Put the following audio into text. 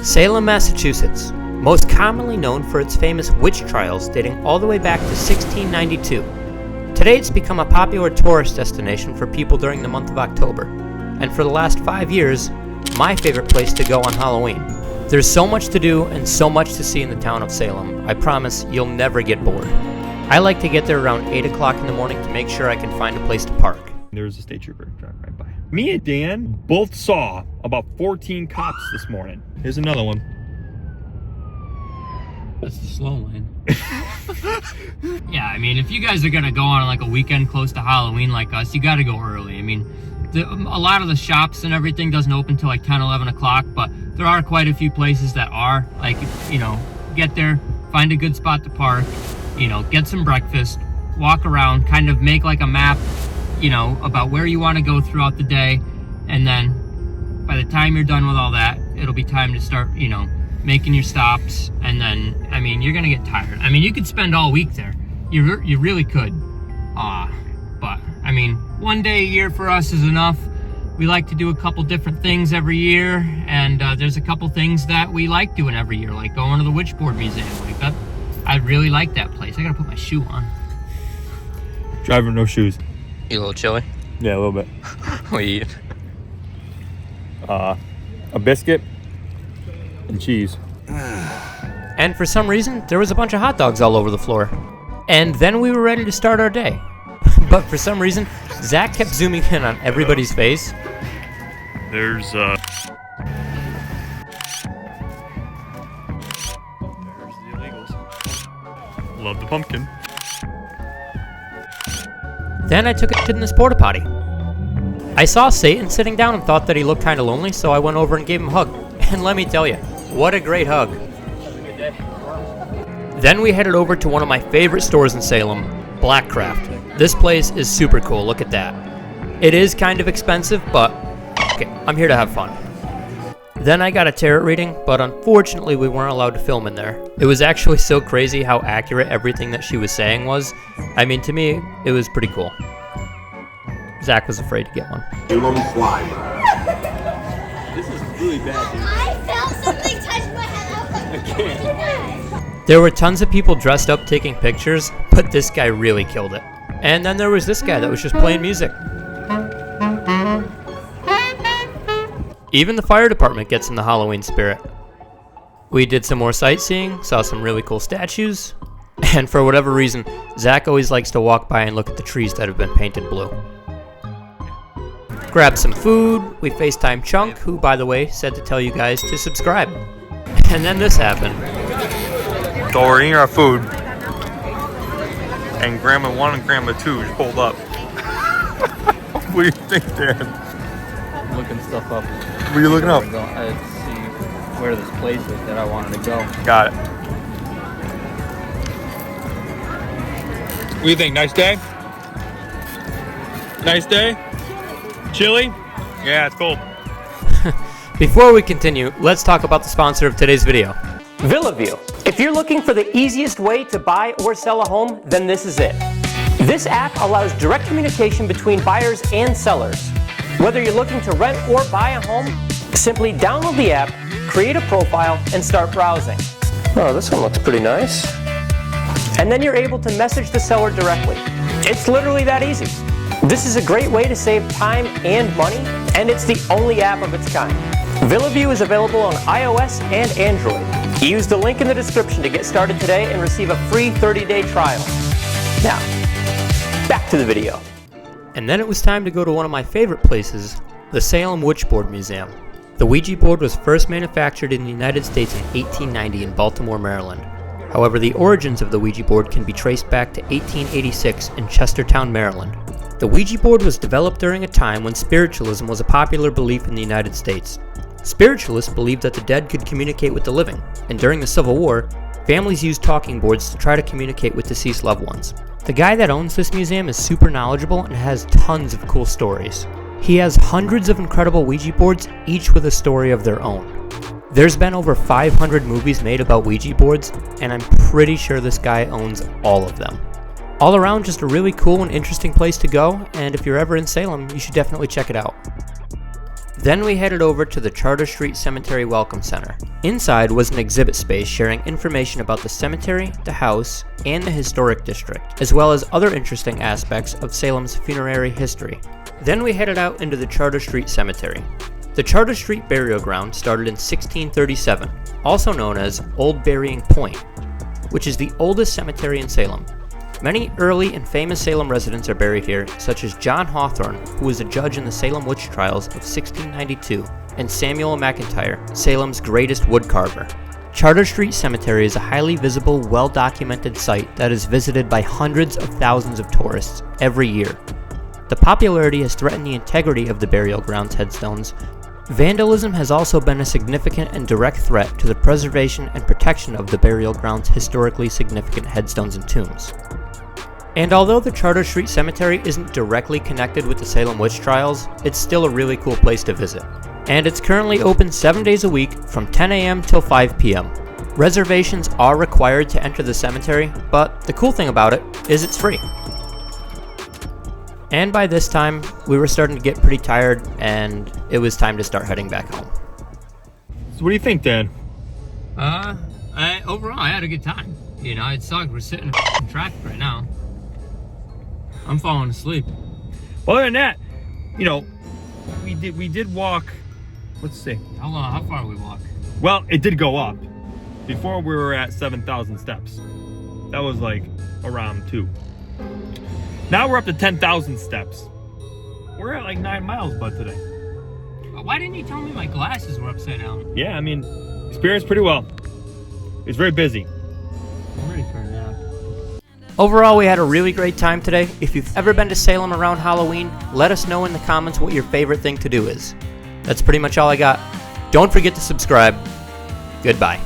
Salem, Massachusetts, most commonly known for its famous witch trials dating all the way back to 1692. Today it's become a popular tourist destination for people during the month of October, and for the last 5 years, my favorite place to go on Halloween. There's so much to do and so much to see in the town of Salem. I promise you'll never get bored. I like to get there around 8 o'clock in the morning to make sure I can find a place to park. There's a state trooper driving right by. Me and Dan both saw about 14 cops this morning. Here's another one. That's the slow lane. Yeah, I mean, if you guys are gonna go on like a weekend close to Halloween like us, you gotta go early. I mean, a lot of the shops and everything doesn't open till like 10, 11 o'clock, but there are quite a few places that are. Like, you know, get there, find a good spot to park, you know, get some breakfast, walk around, kind of make like a map, you know, about where you want to go throughout the day, and then by the time you're done with all that, it'll be time to start, you know, making your stops. And then, I mean, you're gonna get tired. I mean, you could spend all week there. You really could. But I mean, one day a year for us is enough. We like to do a couple different things every year, and there's a couple things that we like doing every year, like going to the Witchboard Museum. Like that, I really like that place. I gotta put my shoe on. Driving no shoes. You a little chilly? Yeah, a little bit. What you eat? A biscuit and cheese. And for some reason, there was a bunch of hot dogs all over the floor. And then we were ready to start our day. But for some reason, Zach kept zooming in on everybody's face. There's the illegals. Love the pumpkin. Then I took it to this porta potty. I saw Satan sitting down and thought that he looked kind of lonely, so I went over and gave him a hug. And let me tell you, what a great hug. Then we headed over to one of my favorite stores in Salem, Blackcraft. This place is super cool, look at that. It is kind of expensive, but okay, I'm here to have fun. Then I got a tarot reading, but unfortunately we weren't allowed to film in there. It was actually so crazy how accurate everything that she was saying was. I mean, to me, it was pretty cool. Zach was afraid to get one. This is really bad, dude. I felt something touch my head. I can't. There were tons of people dressed up taking pictures, but this guy really killed it. And then there was this guy that was just playing music. Even the fire department gets in the Halloween spirit. We did some more sightseeing, saw some really cool statues, and for whatever reason, Zach always likes to walk by and look at the trees that have been painted blue. Grabbed some food, we FaceTimed Chunk, who, by the way, said to tell you guys to subscribe. And then this happened. So we're eating our food, and Grandma 1 and Grandma 2 just pulled up. What do you think, Dan? I'm looking stuff up. What are you looking up? To see where this place is that I wanted to go. Got it. What do you think? Nice day? Nice day? Chilly? Yeah, it's cold. Before we continue, let's talk about the sponsor of today's video. VillaView. If you're looking for the easiest way to buy or sell a home, then this is it. This app allows direct communication between buyers and sellers. Whether you're looking to rent or buy a home, simply download the app, create a profile, and start browsing. Oh, this one looks pretty nice. And then you're able to message the seller directly. It's literally that easy. This is a great way to save time and money, and it's the only app of its kind. VillaView is available on iOS and Android. Use the link in the description to get started today and receive a free 30-day trial. Now, back to the video. And then it was time to go to one of my favorite places, the Salem Witchboard Museum. The Ouija board was first manufactured in the United States in 1890 in Baltimore, Maryland. However, the origins of the Ouija board can be traced back to 1886 in Chestertown, Maryland. The Ouija board was developed during a time when spiritualism was a popular belief in the United States. Spiritualists believed that the dead could communicate with the living, and during the Civil War, families used talking boards to try to communicate with deceased loved ones. The guy that owns this museum is super knowledgeable and has tons of cool stories. He has hundreds of incredible Ouija boards, each with a story of their own. There's been over 500 movies made about Ouija boards, and I'm pretty sure this guy owns all of them. All around, just a really cool and interesting place to go, and if you're ever in Salem, you should definitely check it out. Then we headed over to the Charter Street Cemetery Welcome Center. Inside was an exhibit space sharing information about the cemetery, the house, and the historic district, as well as other interesting aspects of Salem's funerary history. Then we headed out into the Charter Street Cemetery. The Charter Street burial ground started in 1637, also known as Old Burying Point, which is the oldest cemetery in Salem. Many early and famous Salem residents are buried here, such as John Hawthorne, who was a judge in the Salem witch trials of 1692, and Samuel McIntyre, Salem's greatest woodcarver. Charter Street Cemetery is a highly visible, well-documented site that is visited by hundreds of thousands of tourists every year. The popularity has threatened the integrity of the burial ground's headstones. Vandalism has also been a significant and direct threat to the preservation and protection of the burial ground's historically significant headstones and tombs. And although the Charter Street Cemetery isn't directly connected with the Salem witch trials, it's still a really cool place to visit. And it's currently open 7 days a week from 10 a.m. till 5 p.m. Reservations are required to enter the cemetery, but the cool thing about it is it's free. And by this time, we were starting to get pretty tired, and it was time to start heading back home. So what do you think, Dan? Overall, I had a good time. You know, it sucked. We're sitting in traffic right now. I'm falling asleep. Well, other than that, you know, we did walk. Let's see. How far we walk? Well, it did go up. Before we were at 7,000 steps. That was like around 2. Now we're up to 10,000 steps. We're at like 9 miles, bud, today. Why didn't you tell me my glasses were upside down? Yeah, I mean, experienced pretty well. It's very busy. I'm ready for a nap. Overall, we had a really great time today. If you've ever been to Salem around Halloween, let us know in the comments what your favorite thing to do is. That's pretty much all I got. Don't forget to subscribe. Goodbye.